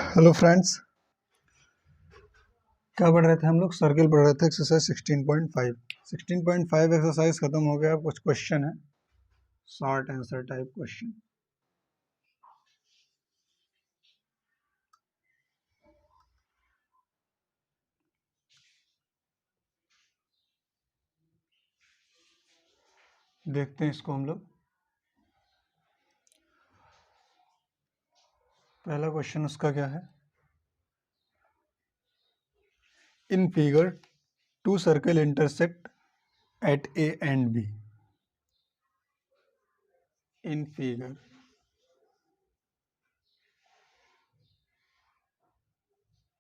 Hello friends, क्या पढ़ रहे थे हम लोग? सर्किल पढ़ रहे थे, एक्सरसाइज 16.5। 16.5 एक्सरसाइज खत्म हो गया। कुछ क्वेश्चन है, शॉर्ट आंसर टाइप क्वेश्चन। देखते हैं इसको हम लोग। पहला क्वेश्चन उसका क्या है? In figure two circle intersect at A and B. In figure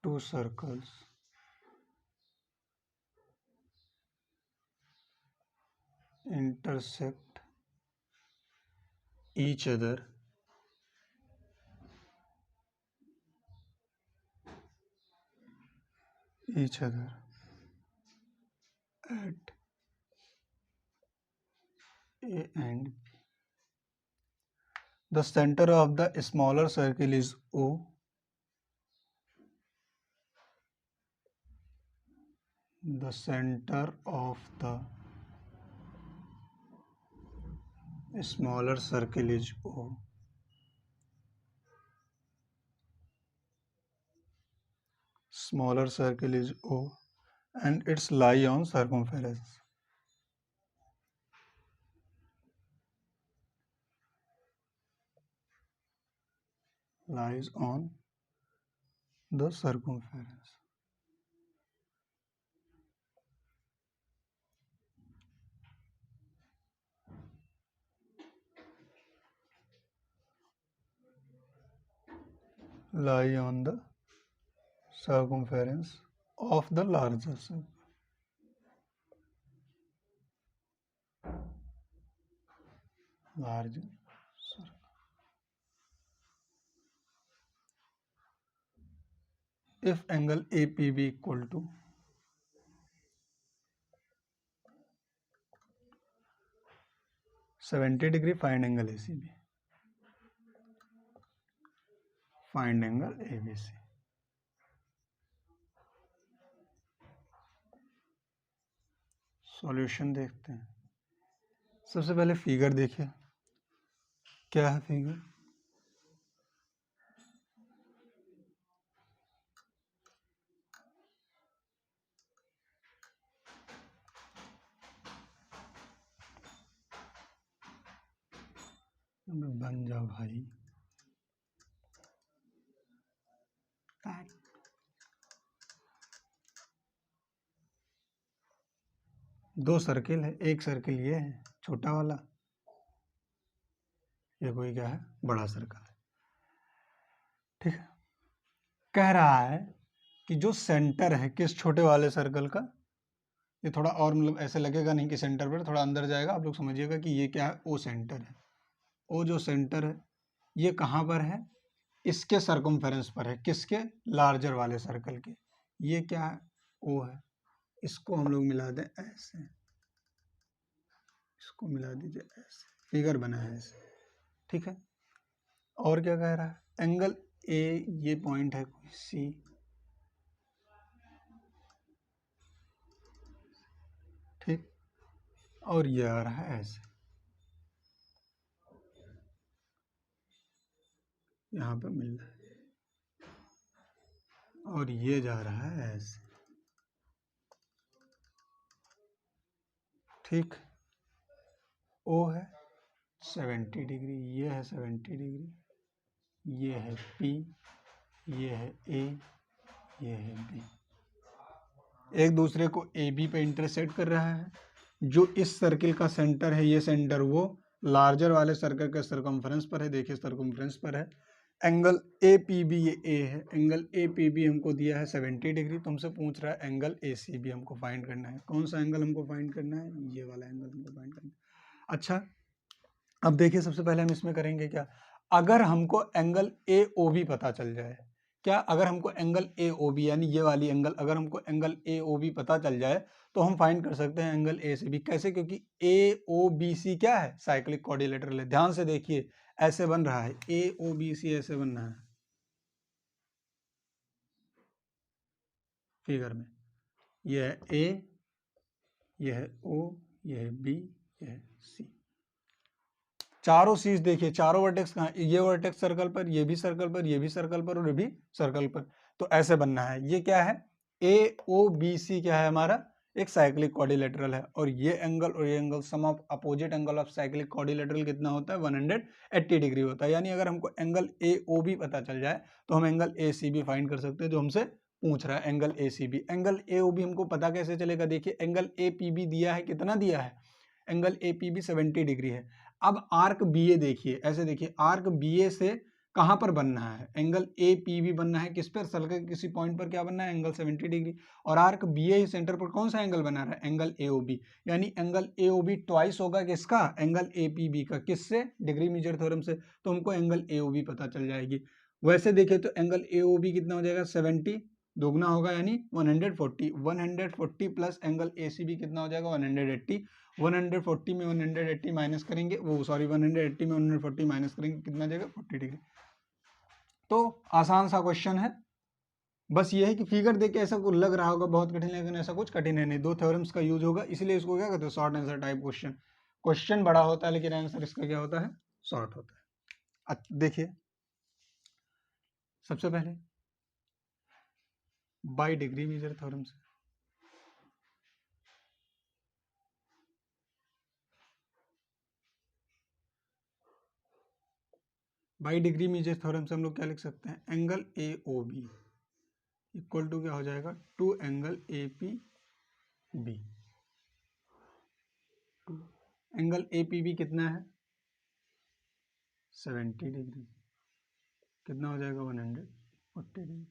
two circles intersect each other at A and B. The center of the smaller circle is O. The center of the smaller circle is O. Smaller circle is O and its lie on circumference. Lies on the circumference. Lie on the circumference of the larger circle. Larger circle. If angle APB equal to 70 degree, find angle ACB. Find angle ABC. Solution देखते हैं। सबसे पहले figure देखिए, क्या है figure? बन जा भाई। दो सर्किल है, एक सर्किल ये है छोटा वाला, ये कोई क्या है बड़ा सर्कल है। ठीक है, कह रहा है कि जो सेंटर है किस छोटे वाले सर्कल का, ये थोड़ा और मतलब ऐसे लगेगा नहीं कि सेंटर पर, थोड़ा अंदर जाएगा। आप लोग समझिएगा कि ये क्या है, ओ सेंटर है। ओ जो सेंटर है ये कहाँ पर है? इसके सर्कमफेरेंस पर है। किसके? लार्जर वाले सर्कल के। ये क्या है? ओ है। इसको हम लोग मिला दें ऐसे, इसको मिला दीजिए ऐसे, फिगर बना है ऐसे। ठीक है, और क्या कह रहा है? एंगल ए, ये पॉइंट है कोई सी, ठीक, और ये आ रहा है ऐसे, यहाँ पे मिल रहा है, और ये जा रहा है ऐसे। ठीक, ओ है 70 डिग्री, ये है 70 डिग्री, ये है P, ये है A, ये है B। एक दूसरे को AB पे इंटरसेक्ट कर रहा है। जो इस सर्किल का सेंटर है, ये सेंटर वो लार्जर वाले सर्कल के सर्कमफ्रेंस पर है। देखिए सर्कमफ्रेंस पर है। एंगल APB ये A है, एंगल APB हमको दिया है 70 डिग्री। तुमसे पूछ रहा है एंगल ACB हमको फाइंड करना है। कौन सा एंगल हमको फाइंड करना है? ये वाला एंगल हमको फाइंड करना है। अच्छा, अब देखिए सबसे पहले हम इसमें करेंगे क्या? अगर हमको एंगल AOB पता चल जाए, क्या अगर हमको एंगल AOB यानी ये वाली एंगल, अगर हमको एंगल AOB पता चल जाए तो हम फाइंड कर सकते हैं एंगल ACB। कैसे? क्योंकि AOBC क्या है? साइक्लिक क्वाड्रिलेटरल है। ध्यान से देखिए, ऐसे बन रहा है AOBC, ऐसे बन रहा है। फिगर में, यह है ए, यह है ओ, यह है बी, यह है सी। चारों सीज देखिए, चारों वर्टेक्स कहाँ, ये वर्टेक्स सर्कल पर, ये भी सर्कल पर, ये भी सर्कल पर और ये भी सर्कल पर। तो ऐसे बनना है। ये क्या है, ए ओ बी सी क्या है हमारा, एक साइक्लिक क्वाड्रिलेटरल है। और ये एंगल और ये angle, sum of opposite angle of cyclic quadrilateral कितना होता है, 180 डिग्री होता है। यानी अगर हमको एंगल ए ओ बी पता चल जाए तो हम angle A C B find कर सकते हैं, जो हमसे पूछ रहा है angle A C B. Angle A O B हमको पता कैसे चलेगा, देखिए एंगल ए पी बी दिया है, कितना दिया है, angle A P B 70 degree है। अब आर्क बी ए देखिए, ऐसे देखिए, आर्क बी ए से कहां पर बनना है, एंगल ए पी बी बनना है, किस पर, सर्कल के किसी पॉइंट पर क्या बनना है, एंगल 70 डिग्री। और आर्क बी ए सेंटर पर कौन सा एंगल बना रहा है, एंगल ए ओ बी। यानी angle A O B twice होगा किसका, एंगल ए पी बी का, किससे, डिग्री मेजर थ्योरम से। तो हमको एंगल ए ओ बी पता चल जाएगी। वैसे देखे तो एंगल ए ओ बी कितना हो जाएगा, 70 दोगुना होगा यानी 140, 140 plus angle A C B कितना हो जाएगा, 180। 140 में 180 माइनस करेंगे, वो सॉरी 180 में 140 माइनस करेंगे, कितना जाएगा, 40 डिग्री। तो आसान सा क्वेश्चन है। बस ये है कि फिगर देख के ऐसा कुछ लग रहा होगा बहुत कठिन, लेकिन ऐसा कुछ कठिन है नहीं। दो थ्योरम्स का यूज होगा, इसलिए इसको क्या कहते हैं, short answer type question. Question बड़ा होता है लेकिन आंसर इसका क्या होता है, शॉर्ट होता है। देखिए सबसे पहले बाई डिग्री मेजर थ्योरम से, बाई डिग्री मेजर थ्योरम से हम लोग क्या लिख सकते हैं, angle A O B equal to क्या हो जाएगा, two angle A P B. Angle A P B कितना है, 70 डिग्री, कितना हो जाएगा, 140 डिग्री।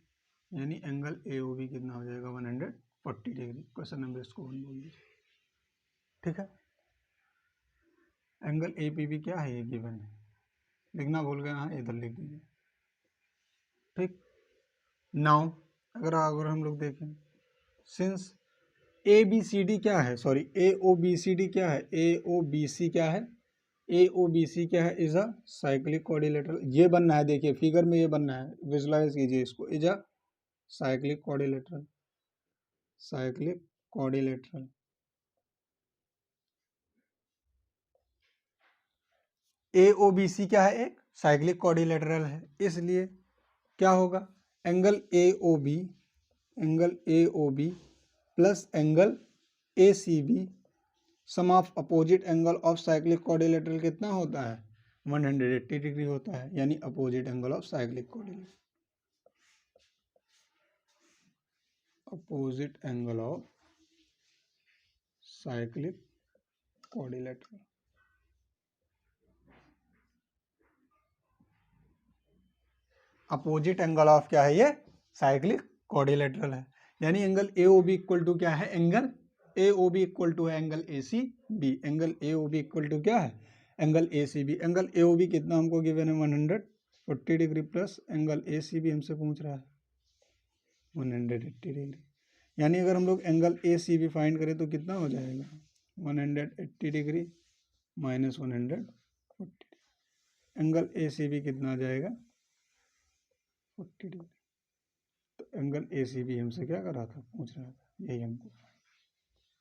यानी एंगल ए ओ बी कितना हो जाएगा, 140 डिग्री। क्वेश्चन नंबर इसको 1 बोल दीजिए, ठीक है। एंगल ए पी बी क्या है, ये गिवन है, लिखना भूल गए, हाँ इधर लिख दीजिए, ठीक। नाउ अगर हम लोग देखें, since A B C D क्या है, sorry A O B C D क्या है, ए ओ बी सी क्या है, ए ओ बी सी क्या है, इज अ साइक्लिक क्वाड्रिलेटरल। ये बनना है, देखिए फिगर में ये बनना है, विजुलाइज कीजिए इसको, is a cyclic quadrilateral, cyclic quadrilateral. A O B C क्या है, एक साइक्लिक क्वाड्रिलेटरल है, इसलिए क्या होगा, angle A O B, angle A O B plus angle A C B, sum of opposite angle of cyclic quadrilateral कितना होता है, 180 डिग्री होता है। यानी opposite angle of cyclic quadrilateral, opposite angle of cyclic quadrilateral. Opposite angle of क्या है, ये cyclic quadrilateral है। यानी angle A O B equal to क्या है, angle A O B equal to है angle A C B. Angle A O B equal to क्या है, angle A C B. Angle A O B कितना हमको given है, 140 degree plus angle A C B हमसे पूछ रहा है 180 डिग्री। यानी अगर हम लोग angle A C B find करें तो कितना हो जाएगा, 180 degree minus 140। Angle A C B कितना आ जाएगा, 40 डिग्री। तो एंगल ए सी बी हमसे क्या कर रहा था, पूछ रहा था, यही हमको।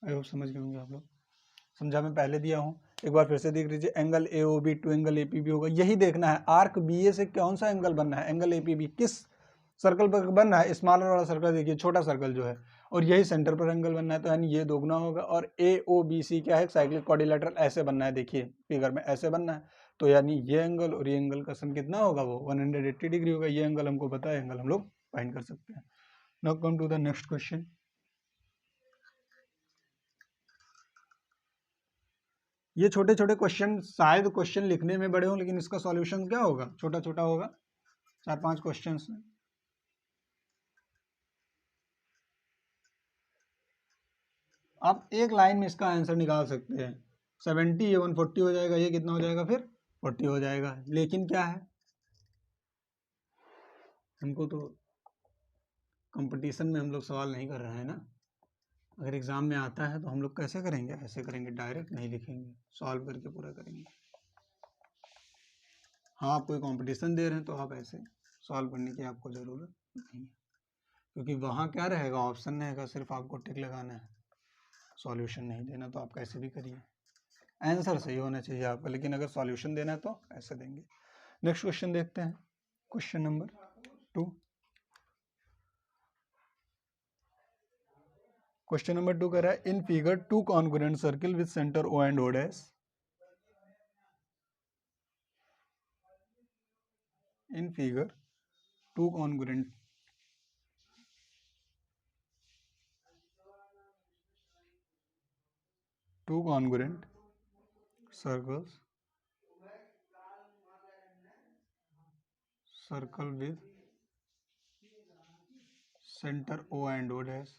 आई होप समझ गए होंगे आप लोग, समझा मैं पहले दिया हूँ, एक बार फिर से देख लीजिए। Angle A O B two angle A P B होगा, यही देखना है आर्क बी ए से कौन सा एंगल बनना है, एंगल ए पी बी किस सर्कल पर बनना है, स्मॉलर वाला सर्कल देखिए, छोटा सर्कल जो है, और यही सेंटर पर एंगल बनना है। तो यानी ये दोगुना होगा। और ए ओ बी सी क्या है, साइक्लिक क्वाड्रिलेटरल, ऐसे बनना है, देखिए फिगर में ऐसे बनना है। तो यानी ये एंगल और ये एंगल का सम कितना होगा, वो 180 डिग्री होगा। ये एंगल हमको पता है, एंगल हम लोग फाइंड कर सकते हैं। Now come to the next question. ये छोटे छोटे क्वेश्चन, शायद क्वेश्चन लिखने में बड़े हों, लेकिन इसका सॉल्यूशन क्या होगा, छोटा छोटा होगा, 4-5 क्वेश्चन। आप एक लाइन में इसका आंसर निकाल सकते हैं। 70 ये 140 हो जाएगा, ये कितना हो जाएगा, फिर 40 हो जाएगा। लेकिन क्या है, हमको तो कंपटीशन में हम लोग सवाल नहीं कर रहे हैं ना। अगर एग्जाम में आता है तो हम लोग कैसे करेंगे, ऐसे करेंगे, डायरेक्ट नहीं लिखेंगे, सॉल्व करके पूरा करेंगे। हाँ, आप कोई कंपटीशन दे रहे हैं तो आप ऐसे सॉल्व करने की आपको ज़रूरत नहीं है, क्योंकि वहाँ क्या रहेगा, ऑप्शन रहेगा, सिर्फ आपको टिक लगाना है, सॉल्यूशन नहीं देना। तो आप कैसे भी करिए, आंसर सही होना चाहिए आपका, लेकिन अगर सॉल्यूशन देना है तो ऐसे देंगे। नेक्स्ट क्वेश्चन देखते हैं, क्वेश्चन नंबर 2। क्वेश्चन नंबर 2 कह रहा है in figure 2 congruent circle with centre O and O dash. In figure 2 congruent circles circle with center O and O dash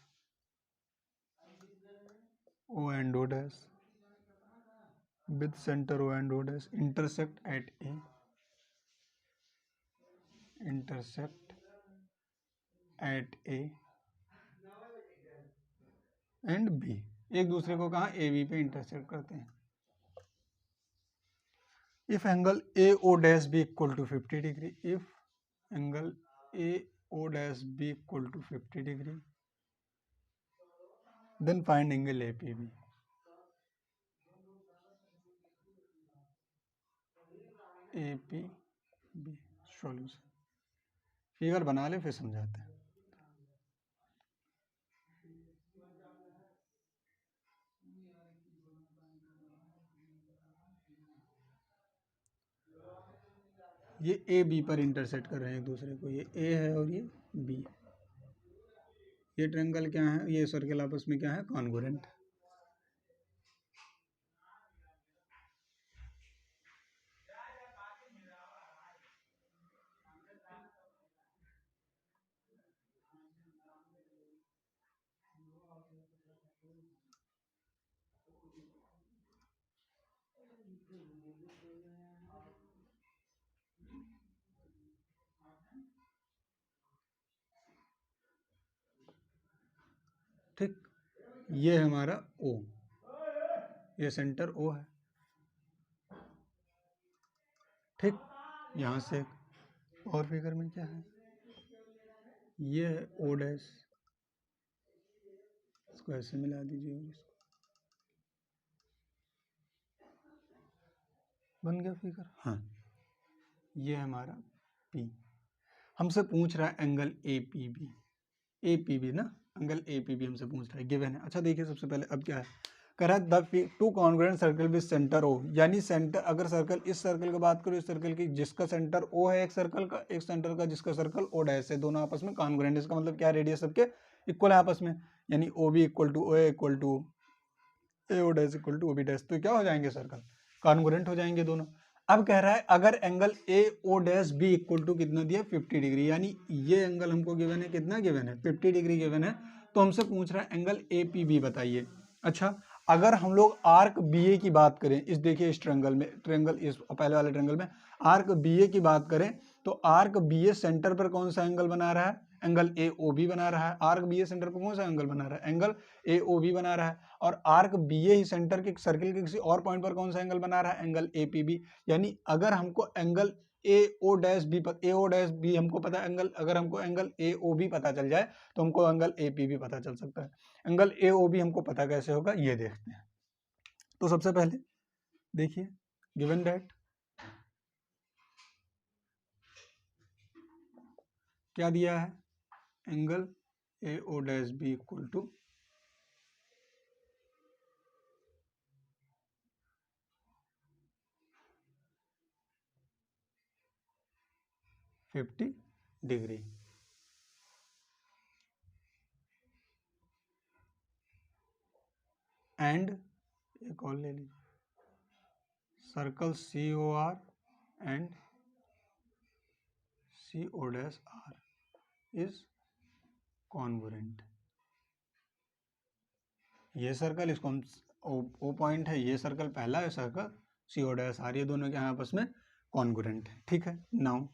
with center O and O dash intersect at A and B। एक दूसरे को कहाँ A B पे intersect करते हैं। If angle AO dash B equal to 50 degree, if angle AO dash B equal to 50 degree, then find angle APB। APB solution, figure बना ले फिर समझाते हैं। ये ए बी पर इंटरसेक्ट कर रहे हैं एक दूसरे को, ये ए है और ये बी। ये ट्रायंगल क्या है, ये सर्कल आपस में क्या है, कॉन्ग्रुएंट। ठीक, ये हमारा O, ये सेंटर O है। ठीक, यहाँ से और फिगर में क्या है, ये है O डैश, इसको ऐसे मिला दीजिए और इसको, बन गया फिगर। हाँ, ये हमारा P, हमसे पूछ रहा है एंगल APB ना, एंगल APB हमसे पूछ रहा है, गिवन है। अच्छा देखिए, सबसे पहले अब क्या है, कह रहा है the 2 congruent circle with centre O, यानी सेंटर, अगर सर्कल, इस सर्कल की बात करो, इस सर्कल की जिसका सेंटर O है एक सर्कल का, एक सेंटर का जिसका सर्कल O डैश है, दोनों आपस में कॉन्ग्रुएंट। इसका मतलब क्या, रेडियस सबके इक्वल है आपस में, यानी OB equal to OA equal to AO dash equal to OB dash, तो क्या हो जाएंगे, सर्कल कॉन्ग्रुएंट हो जाएंगे दोनों। अब कह रहा है अगर angle AO dash B equal to कितना दिया, 50 डिग्री, यानी ये एंगल हमको गिवन है, कितना गिवन है, 50 डिग्री गिवन है। तो हमसे पूछ रहा है एंगल APB बताइए। अच्छा, अगर हम लोग आर्क BA की बात करें, इस देखिए इस ट्रायंगल में, ट्रायंगल इस पहले वाले ट्रायंगल में आर्क BA की बात करें, तो आर्क BA सेंटर पर कौन सा एंगल बना रहा है, एंगल AOB बना रहा है। आर्क BA सेंटर पर कौन सा एंगल बना रहा है, एंगल AOB बना रहा है। और आर्क BA ही सेंटर के सर्किल के किसी और पॉइंट पर कौन सा एंगल बना रहा है, एंगल APB। यानी अगर हमको एंगल AO डैश बी हमको पता एंगल, अगर हमको एंगल AOB पता चल जाए तो हमको एंगल APB पता चल सकता है। एंगल AOB हमको पता कैसे होगा, ये देखते हैं। तो सबसे पहले देखिए, गिवन दैट क्या दिया है, angle AO dash B equal to 50 degree. And एक और ले लीजिए, circle COR and CO dash R is congruent. ये सर्कल, इसको हम O पॉइंट है, ये सर्कल पहला है, सर्कल CO डैश R, ये दोनों के यहाँ आपस में कॉन्ग्रुएंट है। ठीक है, नाउ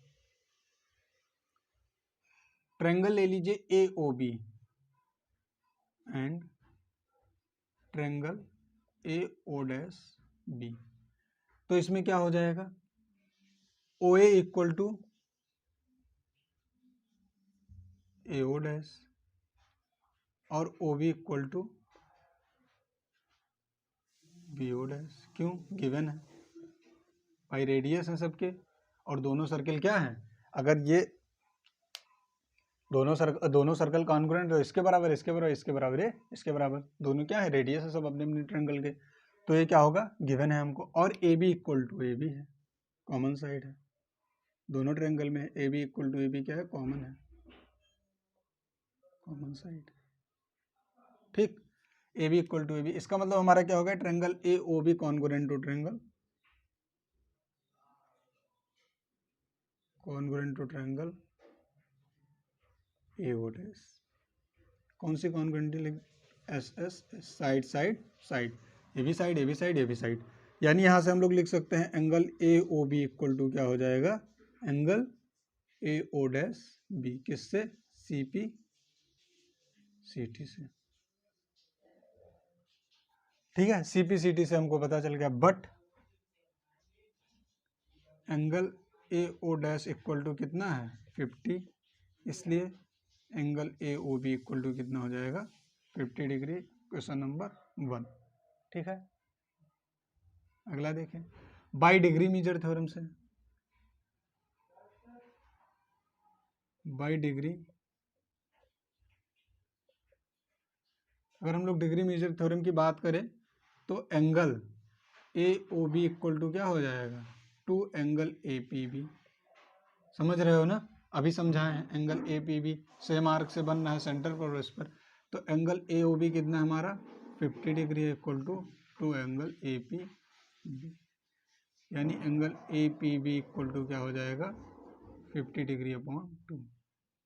ट्रायंगल ले लीजिए AOB and triangle AO dash B। तो इसमें क्या हो जाएगा, OA equal to AO dash और O B equal to B O dash. क्यों? गिवन है भाई, रेडियस है सबके और दोनों सर्कल क्या है, अगर ये दोनों सर्कल कॉन्ग्रुएंट है, इसके बराबर इसके बराबर इसके बराबर है इसके बराबर, दोनों क्या है, रेडियस है सब अपने अपने ट्रायंगल के, तो ये क्या होगा, गिवन है हमको। और A B equal to A B है, कॉमन साइड है दोनों ट्रायंगल में, A B equal to A B क्या है, कॉमन है, कॉमन साइड। ठीक, A B equal to A B, इसका मतलब हमारा क्या होगा, triangle A O B congruent to triangle A O dash. कौन सी कॉन्ग्रुएंटी लिख, S S side side side, A B side A B side A B side, यानी यहाँ से हम लोग लिख सकते हैं angle A O B equal to क्या हो जाएगा, angle A O dash B, किससे, सी पी सी टी से। ठीक है, सी पी सी टी से हमको पता चल गया, but angle A O dash equal to कितना है, 50, इसलिए angle A O B equal to कितना हो जाएगा, 50 डिग्री। Question number 1। ठीक है, अगला देखें, बाई डिग्री मेजर थ्योरम से, बाई डिग्री, अगर हम लोग डिग्री मेजर थ्योरम की बात करें तो angle A O B equal to क्या हो जाएगा, two angle A P B. समझ रहे हो ना, अभी समझाए हैं, angle A P B same arc से बन रहा है सेंटर पर उस पर, तो एंगल ए ओ बी कितना है हमारा, 50 degree equal to two angle A P B, यानी angle A P B equal to क्या हो जाएगा, 50 degree upon 2,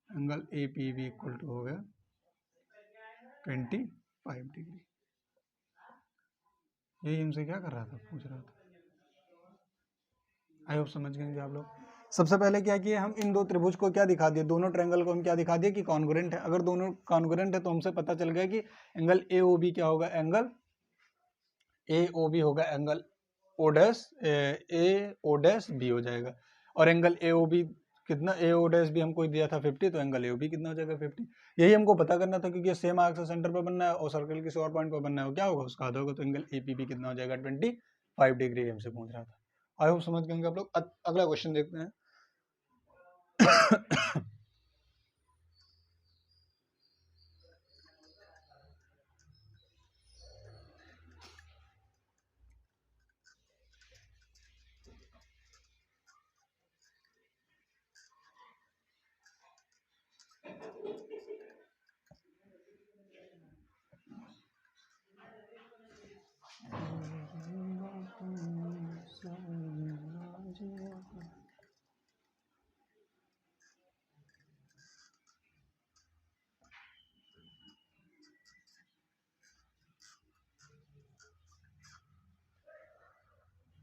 angle A P B equal to हो गया 25 डिग्री। यही हमसे क्या कर रहा था, पूछ रहा था। आई होप समझ गए आप लोग। सबसे पहले क्या किया, हम इन दो त्रिभुज को क्या दिखा दिए, दोनों ट्रायंगल को हम क्या दिखा दिए कि कॉन्ग्रुएंट है। अगर दोनों कॉन्ग्रुएंट है तो हमसे पता चल गया कि एंगल ए ओ बी क्या होगा, एंगल ए ओ बी होगा एंगल ओ डैश ए ओ डैश बी हो जाएगा, और एंगल ए ओ बी कितना, ए ओ डैश बी हमको दिया था 50, तो एंगल ए ओ बी कितना हो जाएगा 50। यही हमको पता करना था, क्योंकि सेम आर्क से सेंटर पर बनना है और सर्कल किसी और पॉइंट पर बनना है, क्या होगा उसका आधा होगा, तो एंगल ए पी बी कितना हो जाएगा, 25 डिग्री हमसे पूछ रहा था। आई होप समझ गए आप लोग। अगला क्वेश्चन देखते हैं।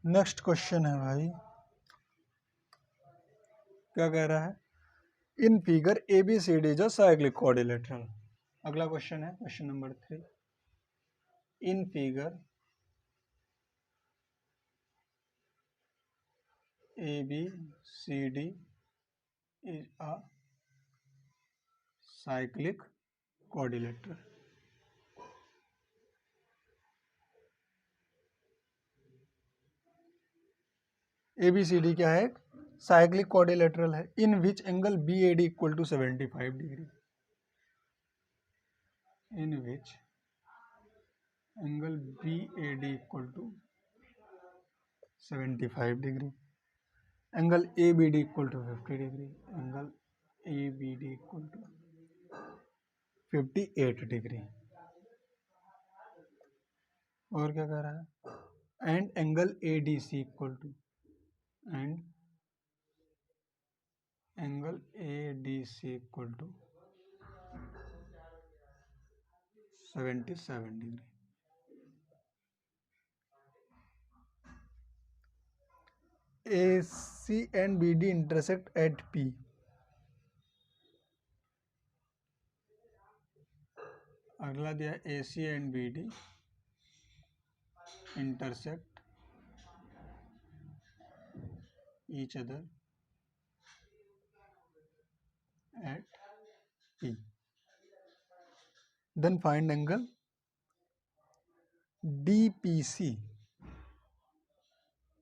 नेक्स्ट क्वेश्चन है भाई, क्या कह रहा है, in figure A B C D is a cyclic quadrilateral. अगला क्वेश्चन है question number 3, in figure A B C D is a cyclic quadrilateral. A B C D क्या है, साइक्लिक क्वाड्रिलेटरल है, in which angle B A D equal to 75 degree, in which angle B A D equal to 75 degree, angle A B D equal to 50 degree, angle A B D equal to 58 degree. और क्या कह रहा है, and angle A D C equal to, and angle A D C equal to 77 degree. A C and B D intersect at P, अगला दिया A C and B D intersect each other at P. Then find angle DPC,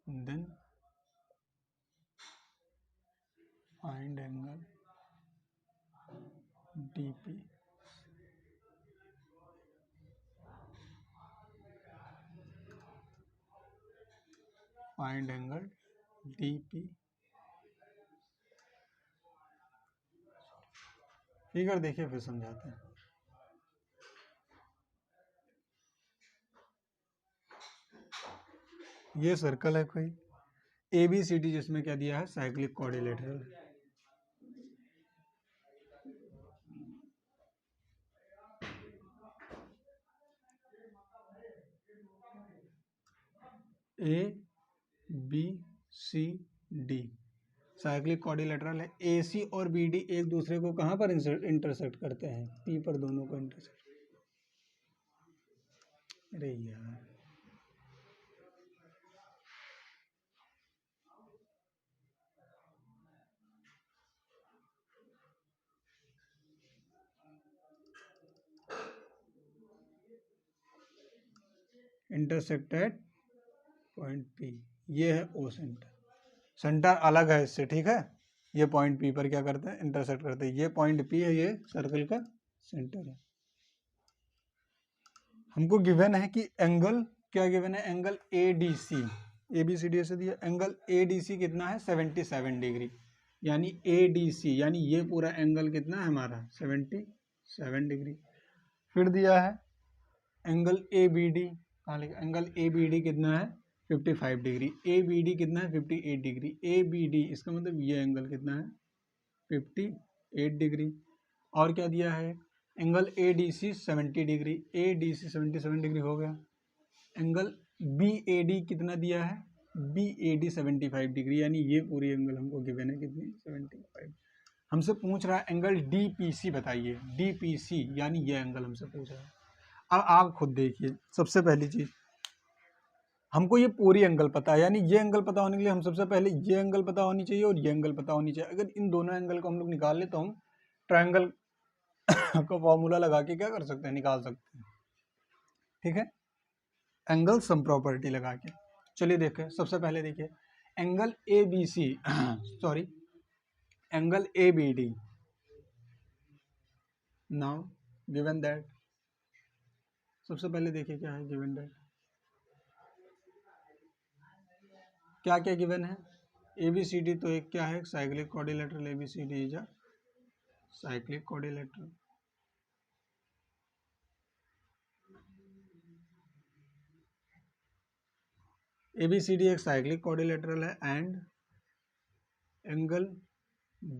then find angle DP, find angle DP। Figure देखिए फिर समझाते हैं। ये circle है कोई ABCD, जिसमें क्या दिया है, cyclic quadrilateral. ABCD cyclic quadrilateral है। AC और BD एक दूसरे को कहाँ पर इंटरसेक्ट करते हैं, P पर दोनों को इंटरसेक्ट। अरे यार, इंटरसेक्ट एट पॉइंट P। ये है O सेंटर, सेंटर अलग है इससे, ठीक है। ये पॉइंट P पर क्या करते हैं, इंटरसेक्ट करते हैं। ये पॉइंट P है, ये सर्कल का सेंटर है। हमको गिवन है कि एंगल, क्या गिवन है, एंगल ADC, ABCD से दिया, एंगल ADC कितना है, 77 डिग्री, यानी ADC यानी ये पूरा एंगल कितना है हमारा, 77 डिग्री। फिर दिया है एंगल ABD, कहाँ लिखा, एंगल ABD कितना है, 55 डिग्री। ABD कितना है, 58 डिग्री। ABD इसका मतलब ये एंगल कितना है, 58 डिग्री। और क्या दिया है, angle ADC 70 degree, ADC 77 degree हो गया। एंगल BAD कितना दिया है, BAD 75 डिग्री, यानी ये पूरी एंगल हमको गिवन है कितनी, 75। हमसे पूछ रहा है एंगल DPC बताइए, DPC यानी ये एंगल हमसे पूछ रहा है। अब आप खुद देखिए, सबसे पहली चीज हमको ये पूरी एंगल पता है, यानी ये एंगल पता होने के लिए हम सबसे पहले ये एंगल पता होनी चाहिए और ये एंगल पता होनी चाहिए। अगर इन दोनों एंगल को हम लोग निकाल ले तो हम ट्रायंगल का फॉर्मूला लगा के क्या कर सकते हैं, निकाल सकते हैं, ठीक है, एंगल सम प्रॉपर्टी लगा के। चलिए देखें, सबसे पहले देखिए angle ABC sorry angle ABD, now given that, सबसे पहले देखिए क्या है गिवन दैट, क्या क्या गिवन है। ABCD तो एक क्या है, cyclic quadrilateral, ABCD is a cyclic quadrilateral. ABCD एक साइक्लिक क्वाड्रिलेटरल है and angle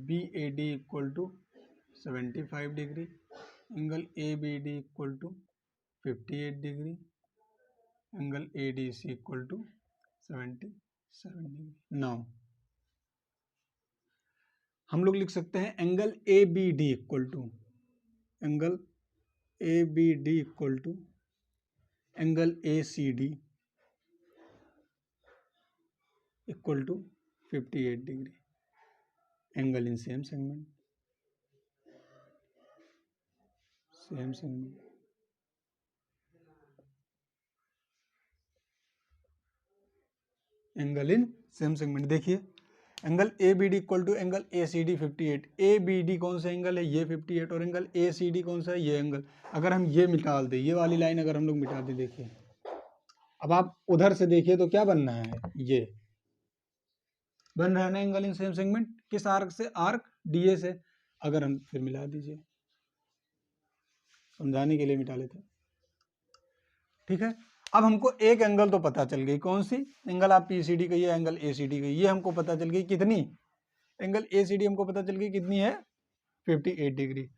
BAD equal to 75 degree, angle ABD equal to 58 degree, angle ADC equal to 77 degree. Now हम लोग लिख सकते हैं angle ABD equal to, angle ABD equal to angle ACD equal to 58 degree, angle in same segment, same segment. Angle in same segment, देखिए angle ABD equal to angle ACD 58। ABD कौन सा angle है, ये 58, और angle ACD कौन सा है, ये एंगल। अगर हम ये मिटा दें, ये वाली लाइन अगर हम लोग मिटा दें, देखिए अब आप उधर से देखिए तो क्या बनना है, ये बन रहा है ना एंगल इन सेम सेगमेंट, किस आर्क से, आर्क DA से। अगर हम फिर मिला दीजिए, समझाने के लिए मिटा लेते हैं, ठीक है। अब हमको एक एंगल तो पता चल गई, कौन सी एंगल, आप PCD कहिए, एंगल ACD कहिए, ये हमको पता चल गई कितनी, एंगल ACD हमको पता चल गई कितनी है, 58 डिग्री।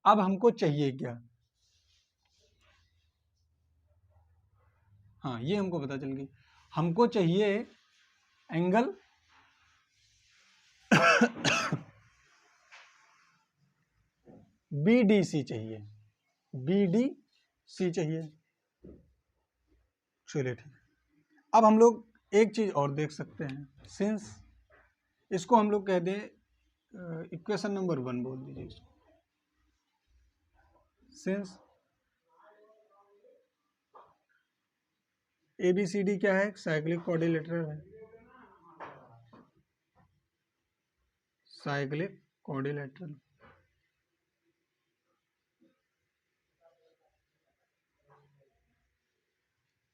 अब हमको चाहिए क्या, हाँ ये हमको पता चल गई, हमको चाहिए एंगल BDC चाहिए, BDC चाहिए। चलिए ठीक है। अब हम लोग एक चीज और देख सकते हैं, सिंस इसको हम लोग कह दें इक्वेशन नंबर 1 बोल दीजिए इसको, सिंस ABCD क्या है? साइक्लिक क्वाड्रिलेटरल है, साइक्लिक क्वाड्रिलेटरल।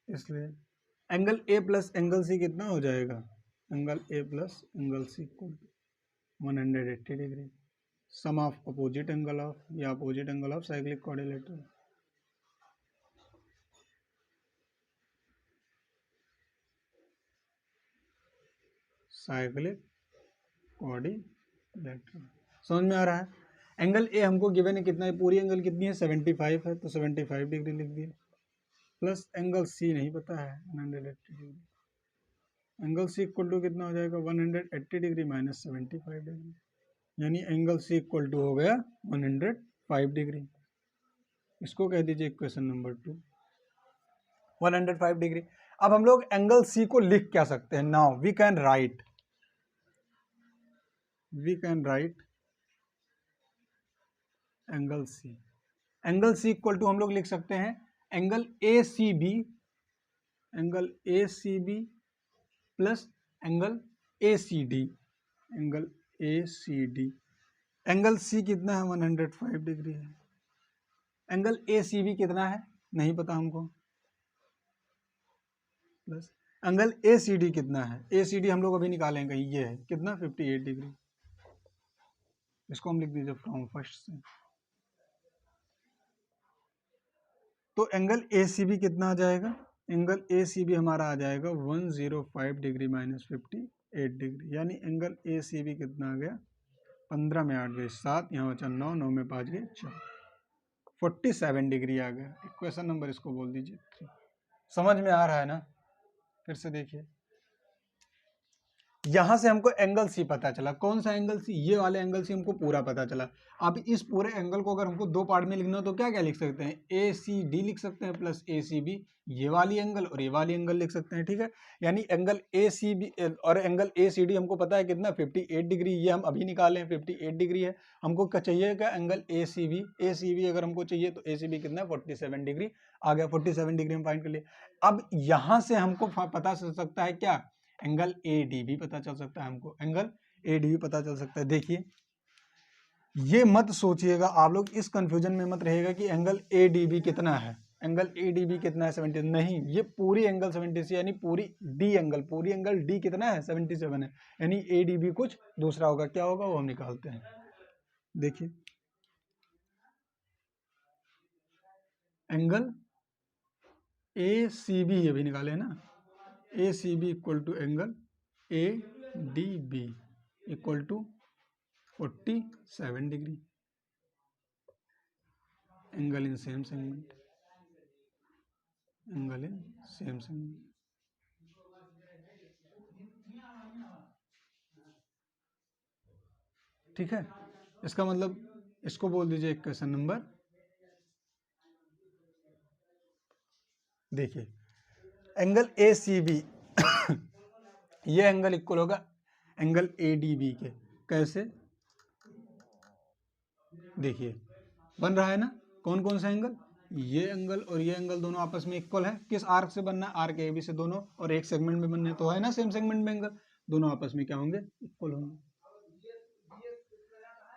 इसलिए angle A plus angle C कितना हो जाएगा? Angle A plus angle C equal to 180 degree, sum of opposite angle of या opposite angle of cyclic quadrilateral. Cyclic quadrilateral समझ में आ रहा है? एंगल ए हमको गिवन है कितना है? पूरी एंगल कितनी है? 75 है, तो 75 डिग्री लिख दिया, प्लस एंगल सी नहीं पता है 180 degree. Angle C equal to कितना हो जाएगा? 180 डिग्री माइनस 75 डिग्री, यानी एंगल सी इक्वल टू हो गया 105 डिग्री। इसको कह दीजिए इक्वेशन नंबर 2, 105 डिग्री। अब हम लोग एंगल सी को लिख क्या सकते हैं? Now we can write angle C. Angle C equal to हम लोग लिख सकते हैं angle A C B plus angle A C D. Angle C कितना है? 105 डिग्री है। एंगल ए सी बी कितना है? नहीं पता हमको, plus angle A C D कितना है? ए सी डी हम लोग अभी निकालेंगे, ये है कितना? 58 डिग्री। इसको हम लिख दीजिए फ्रॉम फर्स्ट से। तो एंगल ए सी बी कितना आ जाएगा? एंगल ए सी बी हमारा आ जाएगा 105 डिग्री माइनस 58 डिग्री, यानी एंगल ए सी बी कितना आ गया? 15 में 8 गए 7, यहाँ बचा 9, 9 में 5 गए 4, 47 डिग्री आ गया। इक्वेशन नंबर इसको बोल दीजिए 3। समझ में आ रहा है ना? फिर से देखिए, यहां से हमको एंगल सी पता चला। कौन सा एंगल सी? ये वाले एंगल सी हमको पूरा पता चला। अब इस पूरे एंगल को अगर हमको दो पार्ट में लिखना हो तो क्या क्या लिख सकते हैं? ए सी डी लिख सकते हैं प्लस ए सी बी, ये वाली एंगल और ये वाली एंगल लिख सकते हैं, ठीक है। यानी एंगल ए सी बी और एंगल ए सी डी हमको पता है कितना? 58 डिग्री, ये हम अभी निकाले हैं 58 डिग्री है। हमको क्या चाहिए? क्या? Angle A C B. A C B अगर हमको चाहिए तो ए सी बी कितना? 47 डिग्री आ गया। 47 डिग्री हम फाइंड कर लिए। अब यहां से हमको पता चल सकता है क्या? एंगल ए डी भी पता चल सकता है हमको, एंगल ए डी भी पता चल सकता है। देखिए, ये मत सोचिएगा आप लोग, इस कंफ्यूजन में मत रहिएगा कि एंगल ए डी बी कितना है, एंगल ए डी बी कितना है 70, नहीं, ये पूरी एंगल 70 यानी पूरी एंगल डी कितना है? 77 है, यानी ए डी बी कुछ दूसरा होगा। क्या होगा वो हम निकालते हैं। देखिए, एंगल ए सी बी अभी निकाले ना, A C B equal to angle A D B equal to 47 degree, angle in same segment, ठीक है। इसका मतलब इसको बोल दीजिए इक्वेशन नंबर। देखिए, एंगल ए सी बी ये एंगल इक्वल होगा एंगल ए डी बी के। कैसे? देखिए, बन रहा है ना? कौन कौन सा एंगल? ये एंगल और ये एंगल दोनों आपस में इक्वल है। किस आर्क से बनना है? आर्क ए बी से दोनों, और एक सेगमेंट में बनने तो है ना, सेम सेगमेंट में एंगल, दोनों आपस में क्या होंगे? इक्वल होंगे।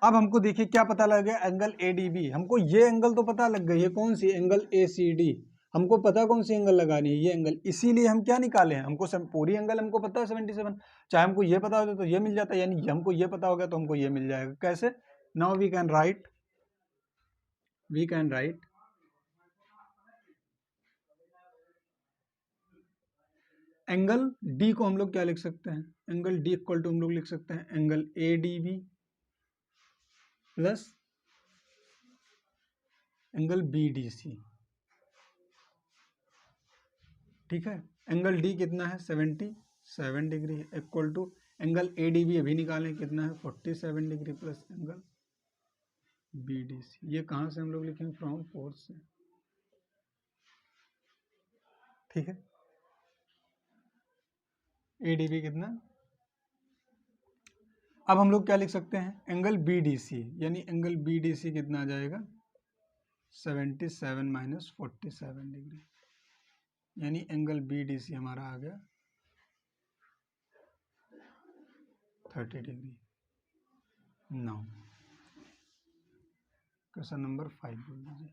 अब हमको देखिए क्या पता लग गया? Angle A D B. हमको ये एंगल तो पता लग गई है, कौन सी? Angle A C D. हमको पता कौन सी एंगल लगानी है? ये एंगल। इसीलिए हम क्या निकाले हैं? हमको पूरी एंगल हमको पता है 77। चाहे हमको ये पता होता तो ये मिल जाता, यानी हमको ये पता होगा तो हमको ये मिल जाएगा। कैसे? Now we can write angle D को हम लोग क्या लिख सकते हैं? एंगल डी इक्वल टू हम लोग लिख सकते हैं angle A D B plus angle B D C, ठीक है। एंगल डी कितना है? 77 degree equal to angle A D B अभी निकालें कितना है? 47 degree plus angle B D C. ये कहाँ से हम लोग लिखेंगे? फ्रॉम फोर्थ से, ठीक है। ए डी बी कितना? अब हम लोग क्या लिख सकते हैं? एंगल बी डी सी, यानी एंगल बी डी सी कितना आ जाएगा? 77 माइनस 47 डिग्री, यानी एंगल BDC हमारा आ गया 30 डिग्री। 9 क्वेश्चन नंबर 5 बोल दीजिए।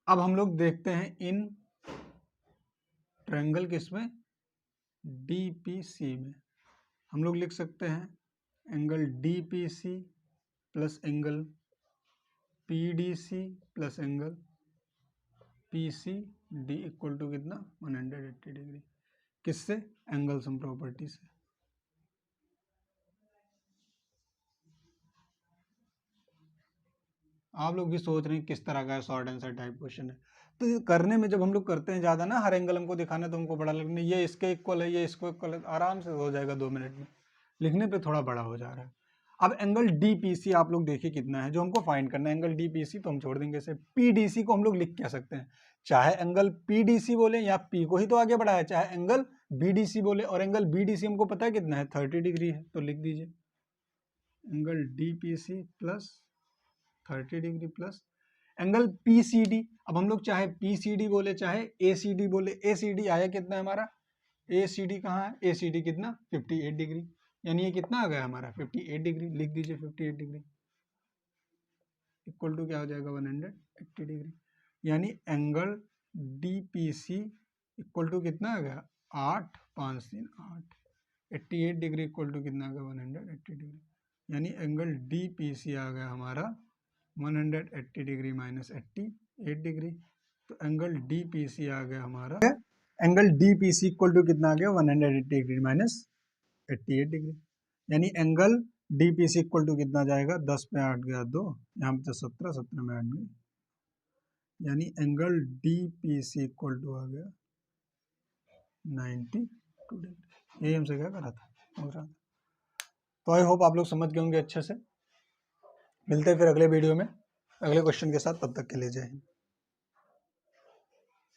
अब हम लोग देखते हैं इन ट्रायंगल किसमें, DPC में। हम लोग लिख सकते हैं angle DPC plus angle PDC plus angle PCD equal to कितना 180 डिग्री। किससे, एंगल सम प्रॉपर्टी से। आप लोग भी सोच रहे हैं किस तरह का शॉर्ट आंसर टाइप क्वेश्चन है, तो करने में जब हम लोग करते हैं ज़्यादा ना, हर एंगल हमको दिखाना है तो हमको बड़ा लगना, ये इसके इक्वल है, ये इसको इक्वल है, आराम से हो जाएगा 2 मिनट में। लिखने पे थोड़ा बड़ा हो जा रहा है। अब एंगल DPC आप लोग देखिए कितना है, जो हमको फाइंड करना है। एंगल DPC तो हम छोड़ देंगे इसे। PDC को हम लोग लिख क्या सकते हैं, चाहे एंगल PDC बोले या P को ही तो आगे बढ़ाया, चाहे एंगल BDC बोले, और एंगल BDC हमको पता है कितना है, 30 डिग्री है। तो लिख दीजिए angle DPC plus 30 degree plus angle PCD। अब हम लोग चाहे PCD बोले चाहे ACD बोले, ACD आया कितना है हमारा, ACD कहाँ है, ACD कितना 58 डिग्री, यानी ये कितना आ गया हमारा 58 डिग्री। लिख दीजिए 58 डिग्री इक्वल टू क्या हो जाएगा 180 डिग्री। यानी एंगल DPC इक्वल टू कितना आ गया 8 5 3 8, 88 डिग्री इक्वल टू कितना आ गया 180 डिग्री। यानी एंगल DPC आ गया हमारा 180 डिग्री माइनस 88 डिग्री। तो एंगल DPC आ गया हमारा, एंगल DPC इक्वल टू कितना आ गया 180 डिग्री माइनस 88 डिग्री। यानी एंगल DPC इक्वल टू कितना जाएगा, 10 पे 8 गया 2, यहाँ पे 17 17 में 8 गए, यानी एंगल DPC इक्वल टू आ गया 92 डिग्री। यही हमसे क्या करा था। तो आई होप आप लोग समझ गए होंगे अच्छे से। मिलते हैं फिर अगले वीडियो में अगले क्वेश्चन के साथ, तब तक के लिए जय हिंद।